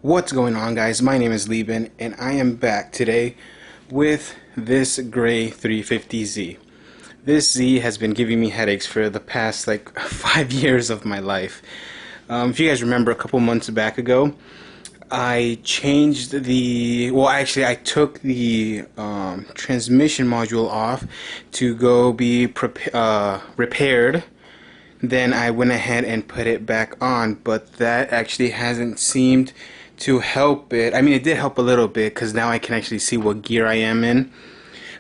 What's going on, guys? My name is Lieben and I am back today with this gray 350Z. This Z has been giving me headaches for the past like 5 years of my life. If you guys remember, a couple months back ago I changed I took the transmission module off to go be repaired. Then I went ahead and put it back on, but that actually hasn't seemed to help it. I mean, it did help a little bit because now I can actually see what gear I am in.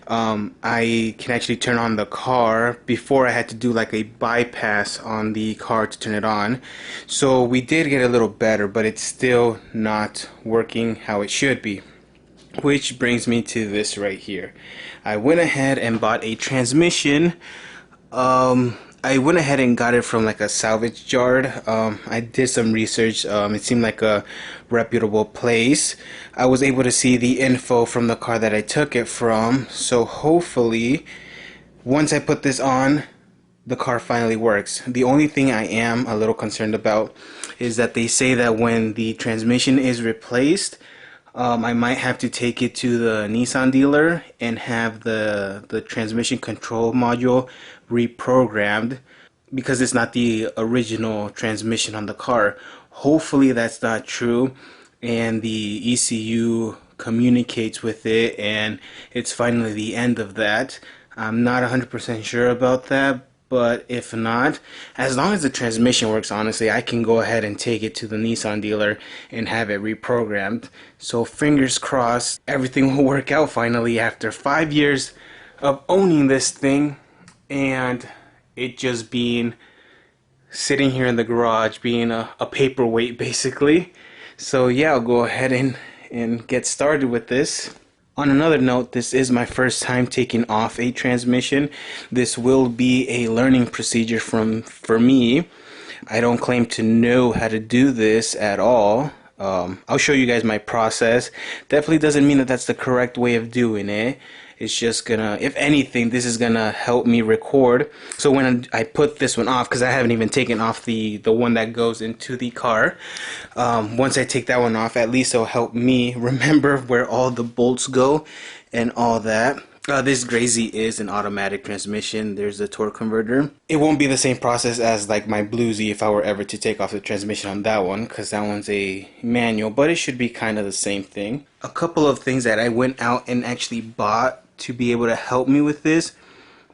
I can actually turn on the car. Before I had to do like a bypass on the car to turn it on. So we did get a little better, but it's still not working how it should be. Which brings me to this right here. I went ahead and bought a transmission. I went ahead and got it from like a salvage yard. I did some research. It seemed like a reputable place. I was able to see the info from the car that I took it from. So hopefully, once I put this on, the car finally works. The only thing I am a little concerned about is that they say that when the transmission is replaced, I might have to take it to the Nissan dealer and have the transmission control module reprogrammed because it's not the original transmission on the car. Hopefully that's not true and the ECU communicates with it and it's finally the end of that. I'm not 100% sure about that, but if not, as long as the transmission works, honestly, I can go ahead and take it to the Nissan dealer and have it reprogrammed. So fingers crossed, everything will work out finally after 5 years of owning this thing and it just being sitting here in the garage, being a paperweight basically. So yeah, I'll go ahead and get started with this. On another note, this is my first time taking off a transmission. This will be a learning procedure for me. I don't claim to know how to do this at all. I'll show you guys my process. Definitely doesn't mean that that's the correct way of doing it. It's just gonna, if anything, this is gonna help me record. So when I put this one off, because I haven't even taken off the one that goes into the car, once I take that one off, at least it'll help me remember where all the bolts go and all that. This Gray Z is an automatic transmission. There's a torque converter. It won't be the same process as like my Blue Z if I were ever to take off the transmission on that one, because that one's a manual, but it should be kind of the same thing. A couple of things that I went out and actually bought to be able to help me with this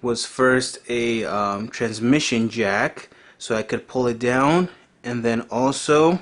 was first a transmission jack so I could pull it down, and then also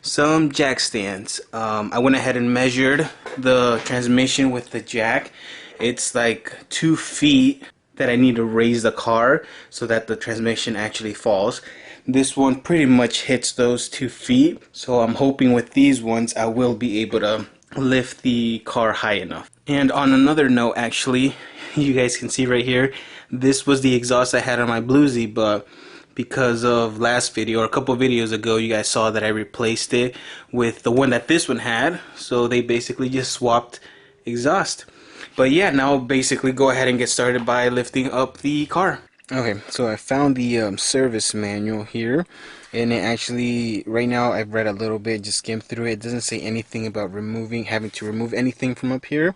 some jack stands. I went ahead and measured the transmission with the jack. It's like 2 feet that I need to raise the car so that the transmission actually falls. This one pretty much hits those 2 feet, so I'm hoping with these ones I will be able to lift the car high enough. And on another note, actually, you guys can see right here, this was the exhaust I had on my Blue Z, but because of last video or a couple videos ago, you guys saw that I replaced it with the one that this one had. So they basically just swapped exhaust. But yeah, now I'll basically go ahead and get started by lifting up the car. Okay, so I found the service manual here, and it actually, right now I've read a little bit, just skimmed through it. It doesn't say anything about having to remove anything from up here.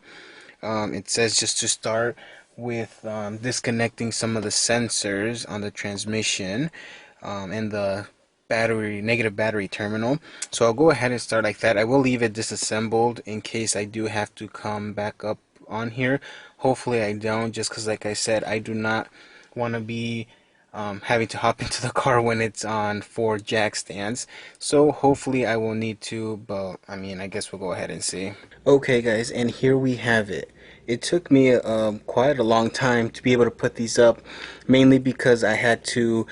It says just to start with disconnecting some of the sensors on the transmission and the negative battery terminal. So I'll go ahead and start like that. I will leave it disassembled in case I do have to come back up on here. Hopefully I don't, just because like I said, I do not want to be having to hop into the car when it's on 4 jack stands. So hopefully I will need to, but I mean, I guess we'll go ahead and see. Okay guys, and here we have it. It took me quite a long time to be able to put these up, mainly because I had to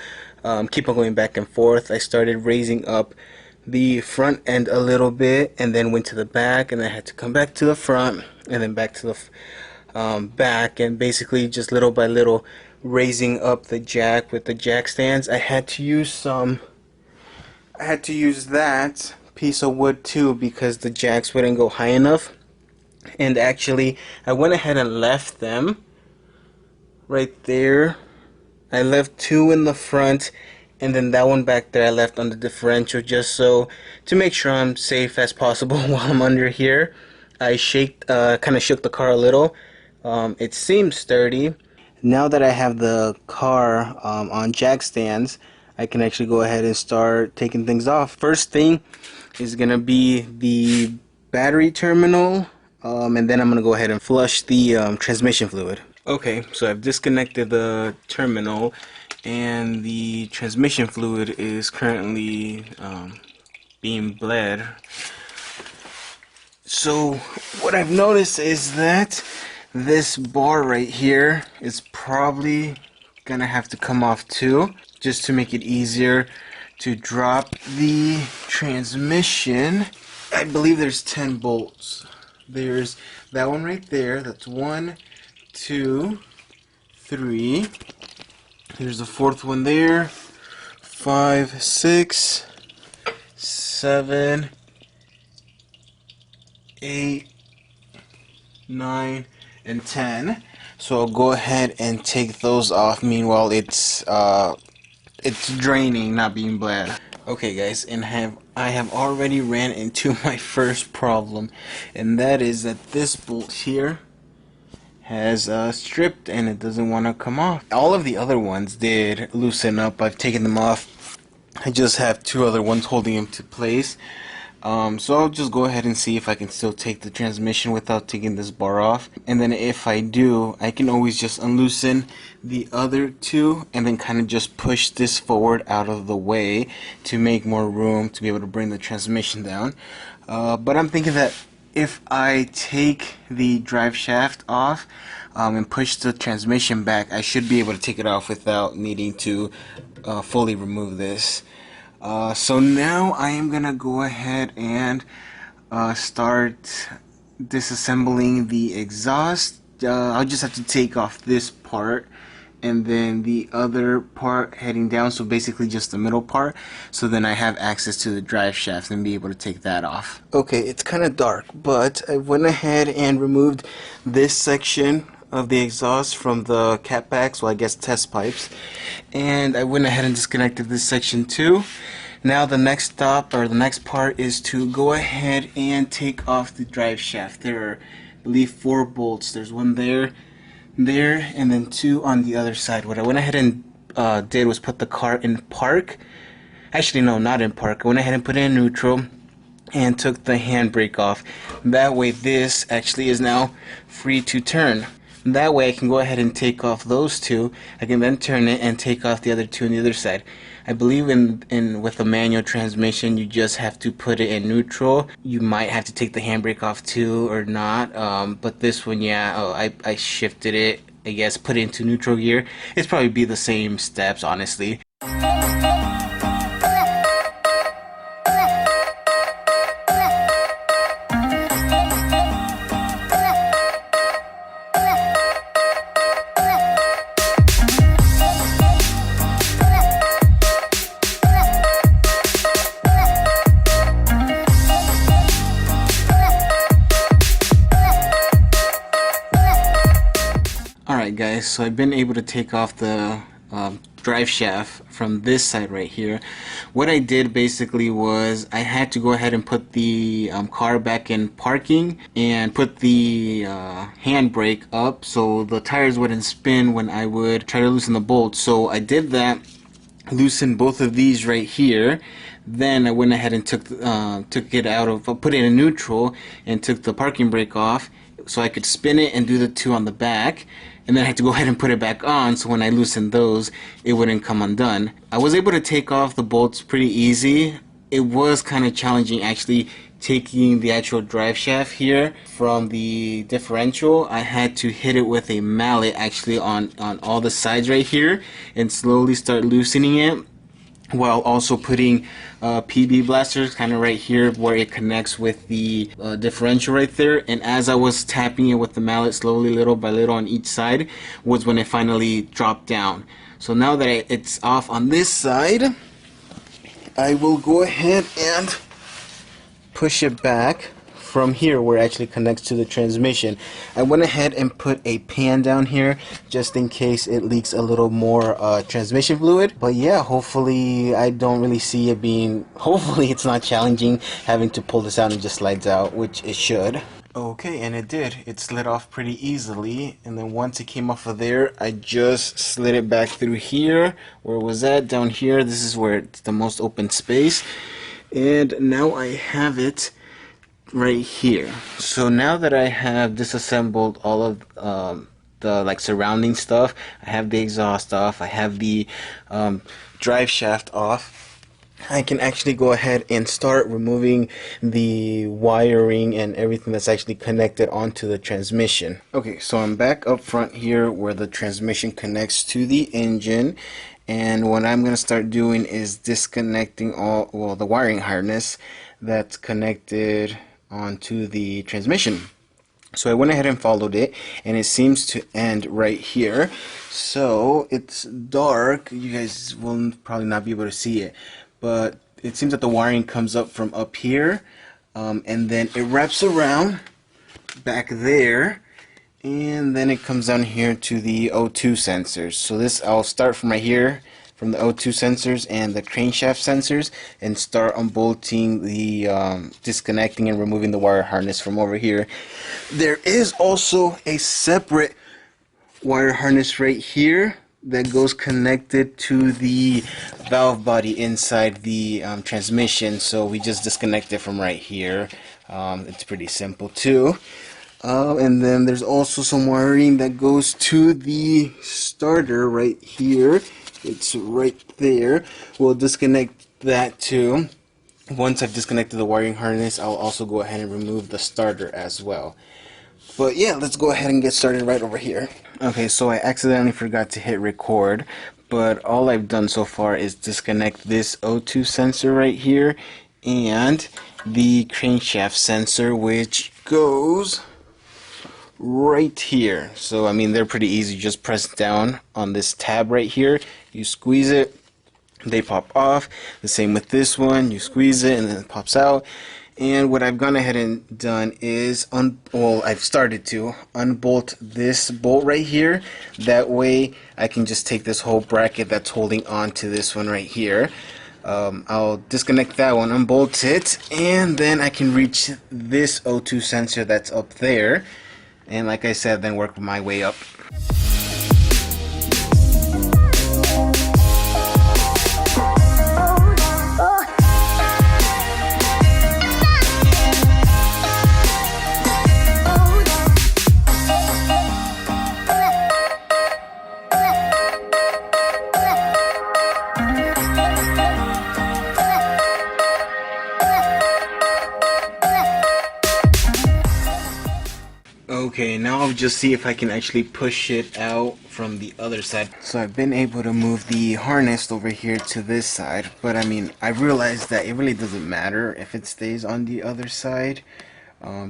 keep on going back and forth. I started raising up the front end a little bit and then went to the back, and I had to come back to the front and then back to the back, and basically just little by little raising up the jack with the jack stands. I had to use that piece of wood too because the jacks wouldn't go high enough. And actually I went ahead and left them right there. I left 2 in the front and then that one back there I left on the differential just so to make sure I'm safe as possible while I'm under here. I kind of shook the car a little. It seems sturdy. Now that I have the car on jack stands, I can actually go ahead and start taking things off. First thing is gonna be the battery terminal, and then I'm gonna go ahead and flush the transmission fluid. Okay, so I've disconnected the terminal, and the transmission fluid is currently being bled. So what I've noticed is that this bar right here is probably gonna have to come off too, just to make it easier to drop the transmission. I believe there's 10 bolts. There's that one right there. That's 1, 2, 3. There's the fourth one there. 5, 6, 7, 8, 9, and 10. So I'll go ahead and take those off. Meanwhile, it's draining, not being bled. Okay, guys, and I have already ran into my first problem, and that is that this bolt here has stripped and it doesn't want to come off. All of the other ones did loosen up. I've taken them off. I just have 2 other ones holding them to place. So I'll just go ahead and see if I can still take the transmission without taking this bar off, and then if I do, I can always just unloosen the other 2 and then kind of just push this forward out of the way to make more room to be able to bring the transmission down. But I'm thinking that if I take the drive shaft off and push the transmission back, I should be able to take it off without needing to fully remove this. So now I am gonna go ahead and start disassembling the exhaust. I'll just have to take off this part and then the other part heading down, so basically just the middle part, so then I have access to the drive shaft and be able to take that off. Okay, it's kind of dark, but I went ahead and removed this section of the exhaust from the catbacks, well, I guess test pipes, and I went ahead and disconnected this section too. Now the next stop, or the next part, is to go ahead and take off the drive shaft. There are, I believe, 4 bolts. There's one there, and then 2 on the other side. What I went ahead and did was put the car in park. Actually, no, not in park. I went ahead and put it in neutral and took the handbrake off. That way this actually is now free to turn. That way I can go ahead and take off those 2. I can then turn it and take off the other 2 on the other side. I believe in with a manual transmission, you just have to put it in neutral. You might have to take the handbrake off too, or not. But this one, yeah, I shifted it, I guess, put it into neutral gear. It's probably be the same steps, honestly. Alright guys, so I've been able to take off the drive shaft from this side right here. What I did basically was I had to go ahead and put the car back in parking and put the handbrake up so the tires wouldn't spin when I would try to loosen the bolt. So I did that, loosened both of these right here. Then I went ahead and took it out of, put it in neutral and took the parking brake off so I could spin it and do the 2 on the back. And then I had to go ahead and put it back on, so when I loosened those, it wouldn't come undone. I was able to take off the bolts pretty easy. It was kind of challenging actually taking the actual drive shaft here from the differential. I had to hit it with a mallet actually on all the sides right here and slowly start loosening it, while also putting PB blasters kind of right here where it connects with the differential right there. And as I was tapping it with the mallet slowly, little by little on each side, was when it finally dropped down. So now that it's off on this side, I will go ahead and push it back from here where it actually connects to the transmission. I went ahead and put a pan down here just in case it leaks a little more transmission fluid. But yeah, hopefully I don't really see it being, hopefully it's not challenging having to pull this out and it just slides out, which it should. Okay, and it did. It slid off pretty easily, and then once it came off of there, I just slid it back through here where it was at. Down here, this is where it's the most open space, and now I have it right here. So now that I have disassembled all of the like surrounding stuff, I have the exhaust off, I have the drive shaft off, I can actually go ahead and start removing the wiring and everything that's actually connected onto the transmission. Okay, so I'm back up front here where the transmission connects to the engine, and what I'm going to start doing is disconnecting the wiring harness that's connected onto the transmission. So I went ahead and followed it, and it seems to end right here. So it's dark, you guys will probably not be able to see it, but it seems that the wiring comes up from up here, and then it wraps around back there, and then it comes down here to the O2 sensors. So this, I'll start from right here, from the O2 sensors and the crankshaft sensors, and start unbolting the disconnecting and removing the wire harness from over here. There is also a separate wire harness right here that goes connected to the valve body inside the transmission, so we just disconnect it from right here. It's pretty simple too. And then there's also some wiring that goes to the starter right here. It's right there. We'll disconnect that too. Once I've disconnected the wiring harness, I'll also go ahead and remove the starter as well. But yeah, let's go ahead and get started right over here. Okay, so I accidentally forgot to hit record, but all I've done so far is disconnect this O2 sensor right here and the crankshaft sensor, which goes right here. So I mean, they're pretty easy. Just press down on this tab right here, you squeeze it, they pop off. The same with this one, you squeeze it and then it pops out. And what I've gone ahead and done is, I've started to unbolt this bolt right here. That way I can just take this whole bracket that's holding on to this one right here. I'll disconnect that one, unbolt it, and then I can reach this O2 sensor that's up there. And like I said, then work my way up. Okay, now I'll just see if I can actually push it out from the other side. So I've been able to move the harness over here to this side, but I mean, I realized that it really doesn't matter if it stays on the other side,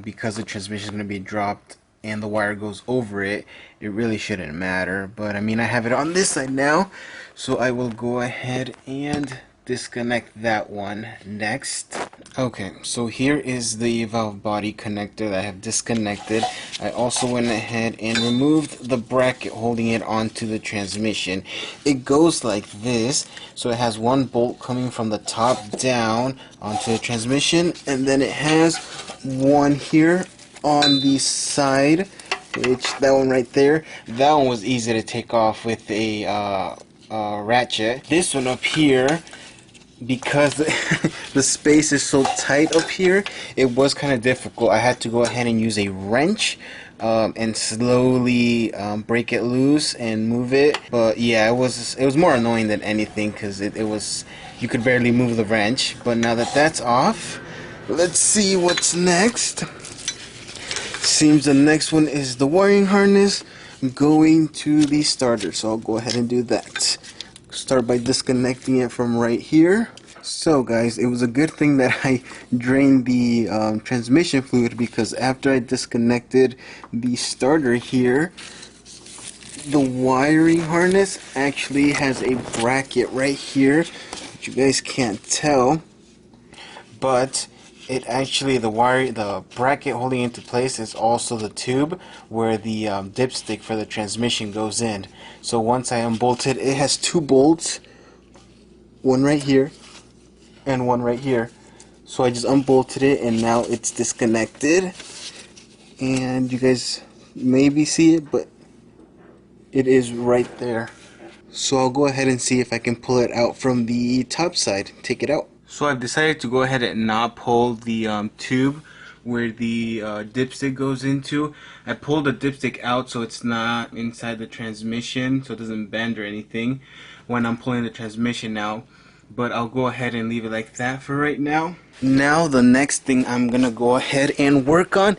because the transmission is going to be dropped and the wire goes over it. It really shouldn't matter, but I mean, I have it on this side now, so I will go ahead and disconnect that one next. Okay, so here is the valve body connector that I have disconnected. I also went ahead and removed the bracket holding it onto the transmission. It goes like this, so it has one bolt coming from the top down onto the transmission, and then it has one here on the side, which that one right there, that one was easy to take off with a ratchet. This one up here, because the space is so tight up here, it was kind of difficult. I had to go ahead and use a wrench and slowly break it loose and move it. But yeah, it was more annoying than anything, because it was, you could barely move the wrench. But now that that's off, let's see what's next. Seems the next one is the wiring harness going to the starter, so I'll go ahead and do that. Start by disconnecting it from right here. So guys, it was a good thing that I drained the transmission fluid, because after I disconnected the starter here, the wiring harness actually has a bracket right here, which you guys can't tell, but it actually, the bracket holding into place is also the tube where the dipstick for the transmission goes in. So once I unbolted, it has two bolts, one right here and one right here. So I just unbolted it and now it's disconnected, and you guys maybe see it, but it is right there. So I'll go ahead and see if I can pull it out from the top side, take it out. So I've decided to go ahead and not pull the tube where the dipstick goes into. I pulled the dipstick out so it's not inside the transmission, so it doesn't bend or anything when I'm pulling the transmission out. But I'll go ahead and leave it like that for right now. Now the next thing I'm gonna go ahead and work on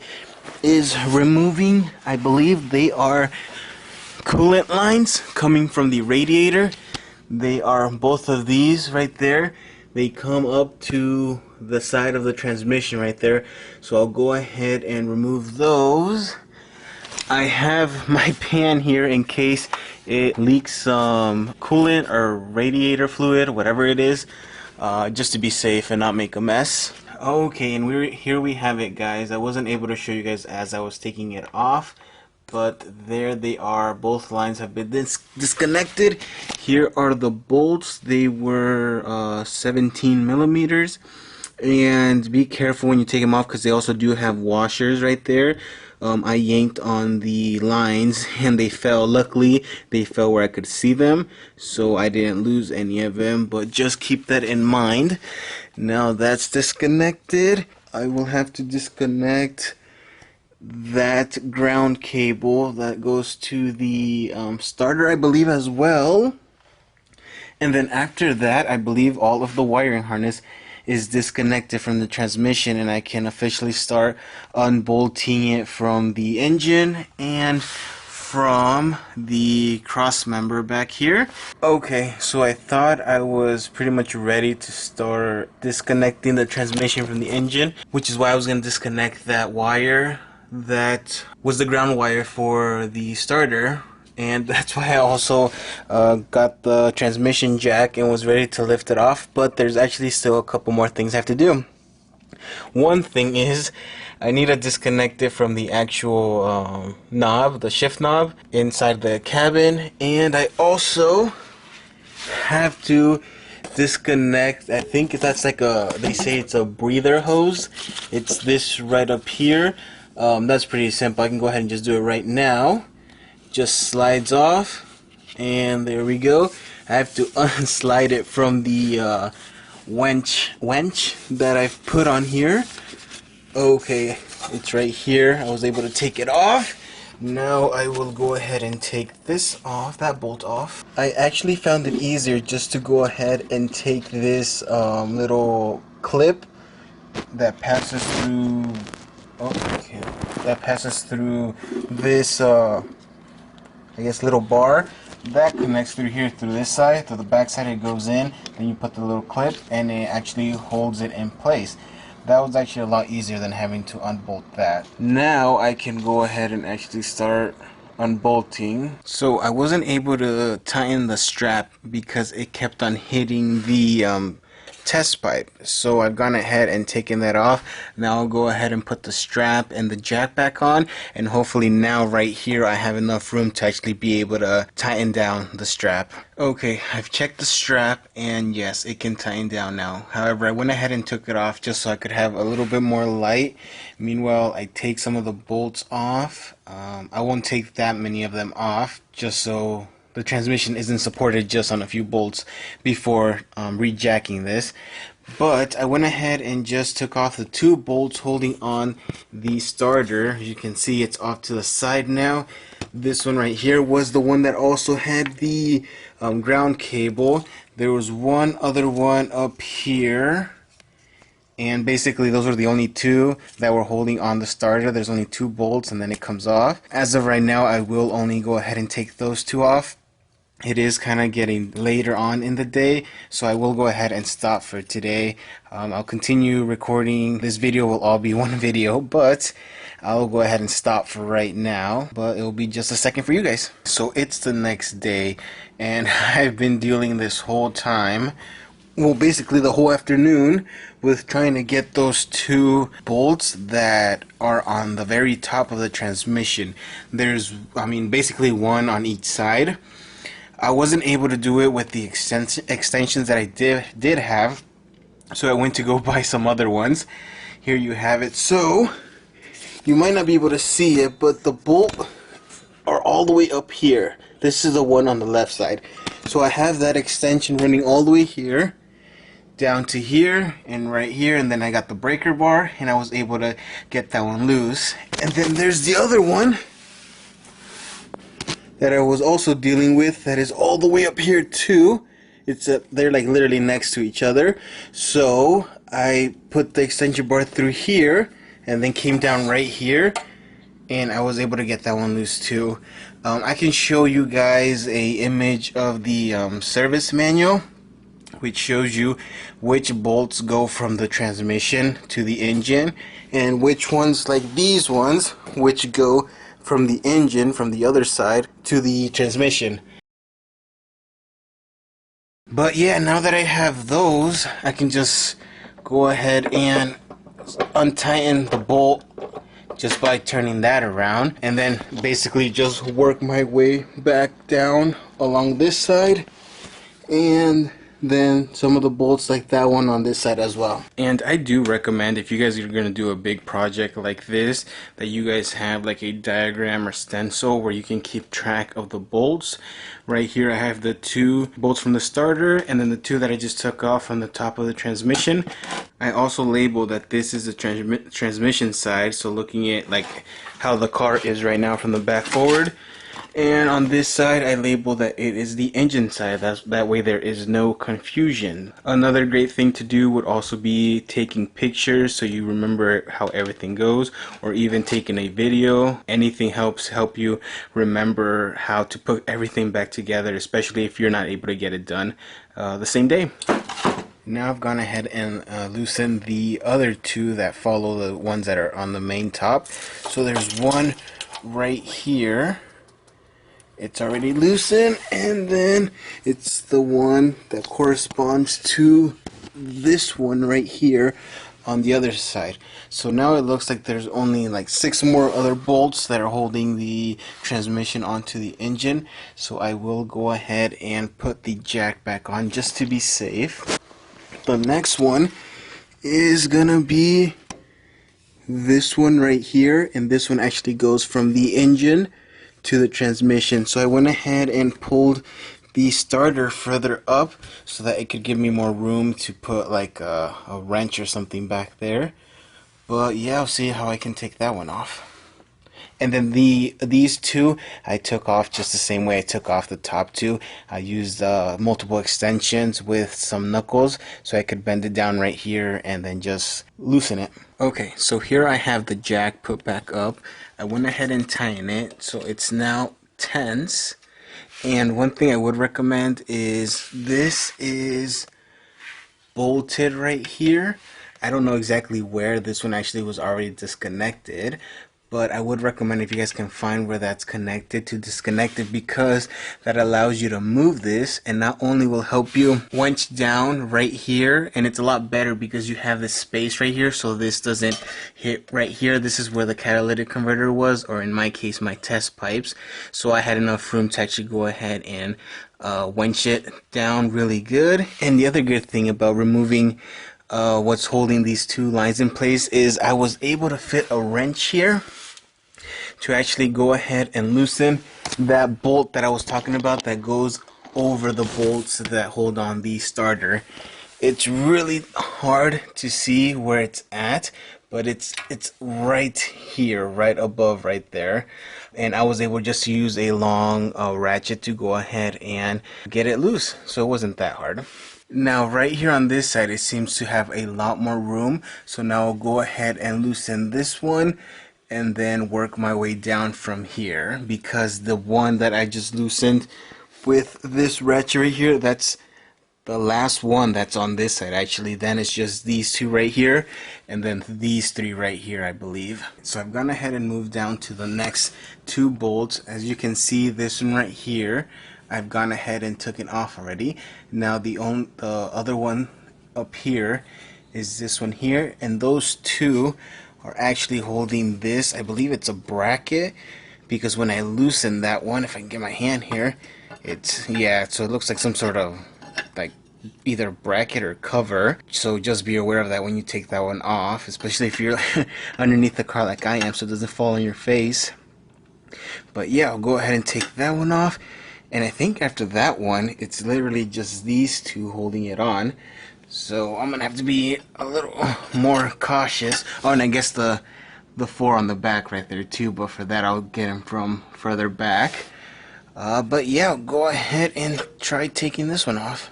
is removing, I believe they are coolant lines coming from the radiator. They are both of these right there. They come up to the side of the transmission right there. So I'll go ahead and remove those. I have my pan here in case it leaks some coolant or radiator fluid, whatever it is, just to be safe and not make a mess. Okay, and here we have it, guys. I wasn't able to show you guys as I was taking it off, but there they are. Both lines have been disconnected. Here are the bolts. They were 17 millimeters. And be careful when you take them off because they also do have washers right there. I yanked on the lines and they fell. Luckily, they fell where I could see them, so I didn't lose any of them, but just keep that in mind. Now that's disconnected. I will have to disconnect that ground cable that goes to the starter, I believe, as well. And then after that, I believe all of the wiring harness is disconnected from the transmission, and I can officially start unbolting it from the engine and from the cross member back here. Okay, so I thought I was pretty much ready to start disconnecting the transmission from the engine, which is why I was going to disconnect that wire that was the ground wire for the starter. And that's why I also got the transmission jack and was ready to lift it off. But there's actually still a couple more things I have to do. One thing is I need to disconnect it from the actual knob, the shift knob inside the cabin. And I also have to disconnect, I think that's like they say it's a breather hose. It's this right up here. That's pretty simple. I can go ahead and just do it right now. Just slides off, and there we go. I have to unslide it from the winch that I've put on here. Okay, it's right here. I was able to take it off. Now I will go ahead and take this off, that bolt off. I actually found it easier just to go ahead and take this little clip that passes through. Okay, that passes through this I guess little bar that connects through here, through this side, to the back side. It goes in, then you put the little clip and it actually holds it in place. That was actually a lot easier than having to unbolt that. Now I can go ahead and actually start unbolting. So I wasn't able to tighten the strap because it kept on hitting the test pipe, so I've gone ahead and taken that off. Now I'll go ahead and put the strap and the jack back on, and hopefully now right here I have enough room to actually be able to tighten down the strap. Okay, I've checked the strap and yes, it can tighten down now. However, I went ahead and took it off just so I could have a little bit more light. Meanwhile, I take some of the bolts off. I won't take that many of them off just so the transmission isn't supported just on a few bolts before rejacking this. But I went ahead and just took off the two bolts holding on the starter. As you can see, it's off to the side now. This one right here was the one that also had the ground cable. There was one other one up here, and basically those were the only two that were holding on the starter. There's only two bolts and then it comes off. As of right now, I will only go ahead and take those two off. It is kind of getting later on in the day, so I will go ahead and stop for today. I'll continue recording. This video will all be one video, but I'll go ahead and stop for right now. But it will be just a second for you guys. So it's the next day, and I've been dealing this whole time well, basically the whole afternoon with trying to get those two bolts that are on the very top of the transmission. There's, I mean, basically one on each side. I wasn't able to do it with the extensions that I did have, so I went to go buy some other ones. Here you have it. So you might not be able to see it, but the bolt are all the way up here. This is the one on the left side. So I have that extension running all the way here down to here and right here, and then I got the breaker bar and I was able to get that one loose. And then there's the other one that I was also dealing with that is all the way up here too. They're like literally next to each other. So I put the extension bar through here and then came down right here, and I was able to get that one loose too. I can show you guys a image of the service manual, which shows you which bolts go from the transmission to the engine and which ones, like these ones, which go from the engine from the other side to the transmission. But yeah, now that I have those, I can just go ahead and untighten the bolt just by turning that around, and then basically just work my way back down along this side, and then some of the bolts like that one on this side as well. And I do recommend, if you guys are going to do a big project like this, that you guys have like a diagram or stencil where you can keep track of the bolts. Right here I have the two bolts from the starter, and then the two that I just took off from the top of the transmission. I also labeled that this is the transmission side, so looking at like how the car is right now from the back forward. And on this side I labeled that it is the engine side. That way there is no confusion. Another great thing to do would also be taking pictures so you remember how everything goes, or even taking a video. Anything help you remember how to put everything back together, especially if you're not able to get it done the same day. Now I've gone ahead and loosened the other two that follow the ones that are on the main top. So there's one right here. It's already loosened, and then it's the one that corresponds to this one right here on the other side. So now it looks like there's only like 6 more other bolts that are holding the transmission onto the engine. So I will go ahead and put the jack back on just to be safe. The next one is gonna be this one right here, and this one actually goes from the engine to the transmission. So I went ahead and pulled the starter further up so that it could give me more room to put like a wrench or something back there. But yeah, I'll see how I can take that one off. And then these two I took off just the same way I took off the top two. I used multiple extensions with some knuckles so I could bend it down right here and then just loosen it. Okay, so here I have the jack put back up. I went ahead and tightened it so it's now tense. And one thing I would recommend is this is bolted right here. I don't know exactly where. This one actually was already disconnected, but I would recommend, if you guys can find where that's connected, to disconnect it, because that allows you to move this, and not only will help you winch down right here, and it's a lot better because you have this space right here so this doesn't hit right here. This is where the catalytic converter was, or in my case my test pipes, so I had enough room to actually go ahead and winch it down really good. And the other good thing about removing what's holding these two lines in place is I was able to fit a wrench here to actually go ahead and loosen that bolt that I was talking about that goes over the bolts that hold on the starter. It's really hard to see where it's at, but it's right here, right above right there, and I was able just to use a long ratchet to go ahead and get it loose, so it wasn't that hard. Now right here on this side it seems to have a lot more room, so now I'll go ahead and loosen this one and then work my way down from here, because the one that I just loosened with this ratchet right here, that's the last one that's on this side actually. Then it's just these two right here and then these three right here, I believe. So I've gone ahead and moved down to the next two bolts. As you can see, this one right here, I've gone ahead and took it off already. Now the other one up here is this one here, and those two are actually holding this. I believe it's a bracket, because when I loosen that one, if I can get my hand here, yeah, so it looks like some sort of like either bracket or cover. So just be aware of that when you take that one off, especially if you're underneath the car like I am, so it doesn't fall on your face. But yeah, I'll go ahead and take that one off, and I think after that one it's literally just these two holding it on. So I'm gonna have to be a little more cautious. Oh, and I guess the four on the back right there too, but for that I'll get them from further back. But yeah, I'll go ahead and try taking this one off.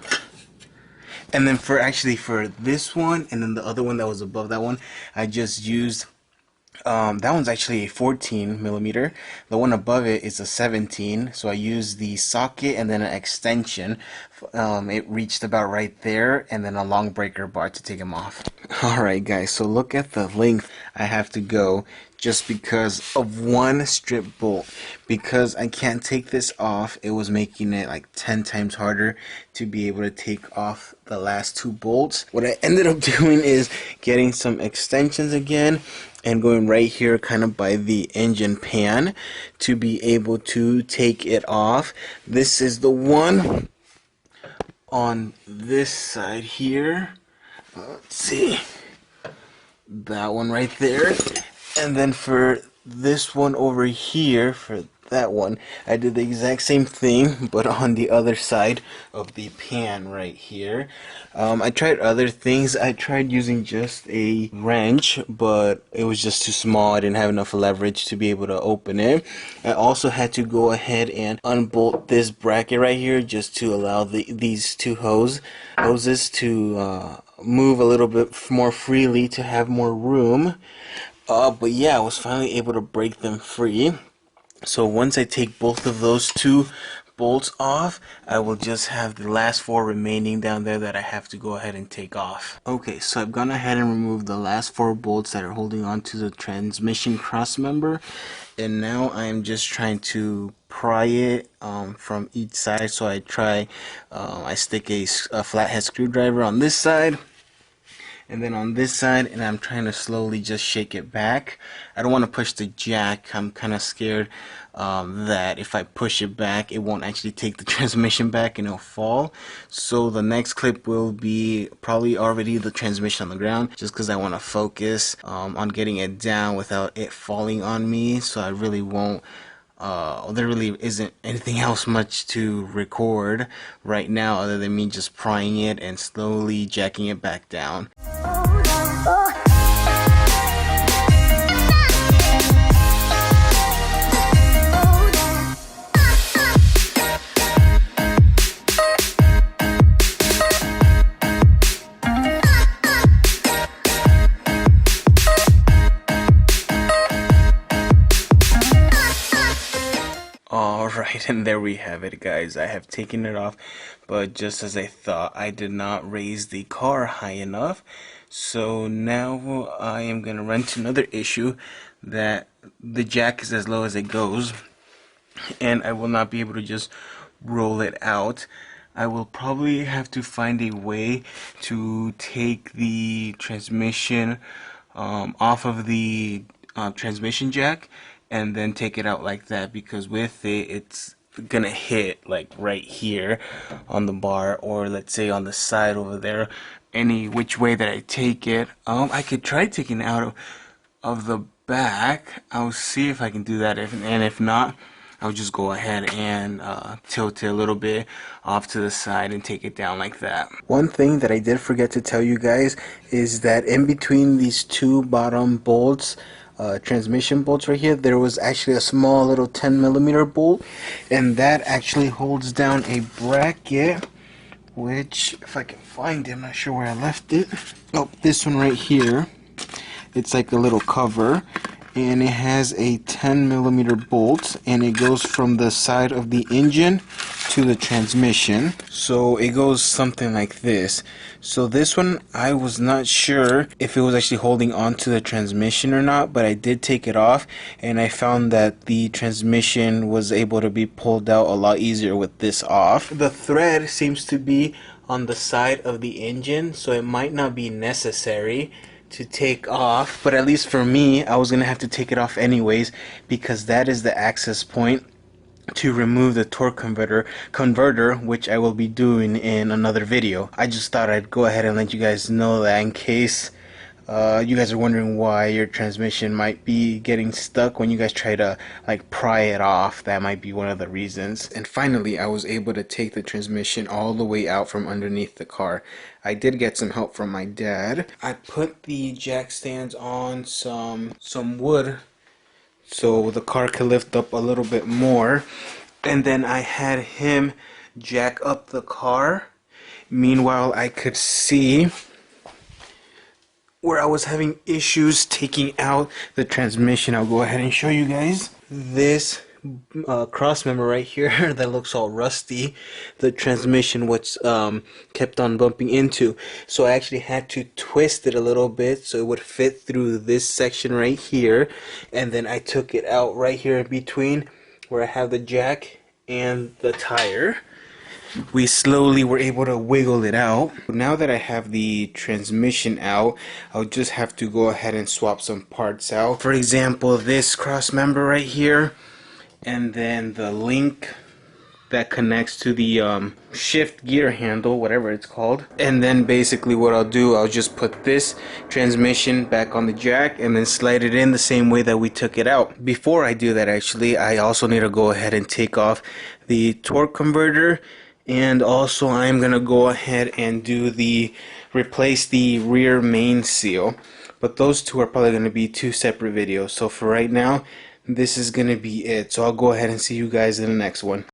And then for this one, and then the other one that was above that one, I just used that one's actually a 14 millimeter. The one above it is a 17, so I used the socket and then an extension. It reached about right there, and then a long breaker bar to take them off. Alright guys, so look at the length I have to go just because of one strip bolt. Because I can't take this off, it was making it like 10 times harder to be able to take off the last two bolts. What I ended up doing is getting some extensions again and going right here kind of by the engine pan to be able to take it off. This is the one on this side here. Let's see, that one right there. And then for this one over here, for that one, I did the exact same thing, but on the other side of the pan right here. I tried other things. I tried using just a wrench, but it was just too small. I didn't have enough leverage to be able to open it. I also had to go ahead and unbolt this bracket right here just to allow these two hoses to move a little bit more freely, to have more room. But yeah, I was finally able to break them free. So once I take both of those two bolts off, I will just have the last four remaining down there that I have to go ahead and take off. Okay, so I've gone ahead and removed the last four bolts that are holding on to the transmission crossmember, and now I'm just trying to pry it from each side. So I stick a flathead screwdriver on this side, and then on this side, and I'm trying to slowly just shake it back. I don't want to push the jack. I'm kind of scared that if I push it back, it won't actually take the transmission back and it'll fall. So the next clip will be probably already the transmission on the ground, just because I want to focus on getting it down without it falling on me. So I really won't there really isn't anything else much to record right now other than me just prying it and slowly jacking it back down. Alright, and there we have it, guys. I have taken it off, but just as I thought, I did not raise the car high enough. So now I am going to run into another issue, that the jack is as low as it goes, and I will not be able to just roll it out. I will probably have to find a way to take the transmission off of the transmission jack and then take it out like that, because with it, it's gonna hit like right here on the bar, or let's say on the side over there. Any which way that I take it, I could try taking it out of the back. I'll see if I can do that, and if not, I'll just go ahead and tilt it a little bit off to the side and take it down like that. One thing that I did forget to tell you guys is that in between these two bottom bolts, transmission bolts right here, there was actually a small little 10 millimeter bolt, and that actually holds down a bracket, which if I can find it, I'm not sure where I left it. Oh, this one right here. It's like a little cover, and it has a 10 millimeter bolt, and it goes from the side of the engine to the transmission. So it goes something like this. So this one, I was not sure if it was actually holding on to the transmission or not, but I did take it off and I found that the transmission was able to be pulled out a lot easier with this off. The thread seems to be on the side of the engine, so it might not be necessary to take off, but at least for me, I was gonna have to take it off anyways, because that is the access point to remove the torque converter, which I will be doing in another video. I just thought I'd go ahead and let you guys know that in case you guys are wondering why your transmission might be getting stuck when you guys try to like pry it off. That might be one of the reasons. And finally, I was able to take the transmission all the way out from underneath the car. I did get some help from my dad. I put the jack stands on some wood so the car could lift up a little bit more, and then I had him jack up the car. Meanwhile, I could see where I was having issues taking out the transmission. I'll go ahead and show you guys this cross member right here that looks all rusty. The transmission was kept on bumping into, so I actually had to twist it a little bit so it would fit through this section right here, and then I took it out right here in between where I have the jack and the tire. We slowly were able to wiggle it out. Now that I have the transmission out, I'll just have to go ahead and swap some parts out. For example, this cross member right here, and then the link that connects to the shift gear handle, whatever it's called. And then basically what I'll do, I'll just put this transmission back on the jack and then slide it in the same way that we took it out. Before I do that, actually, I also need to go ahead and take off the torque converter, and also I'm gonna go ahead and replace the rear main seal. But those two are probably gonna be two separate videos. So for right now, this is gonna be it. So I'll go ahead and see you guys in the next one.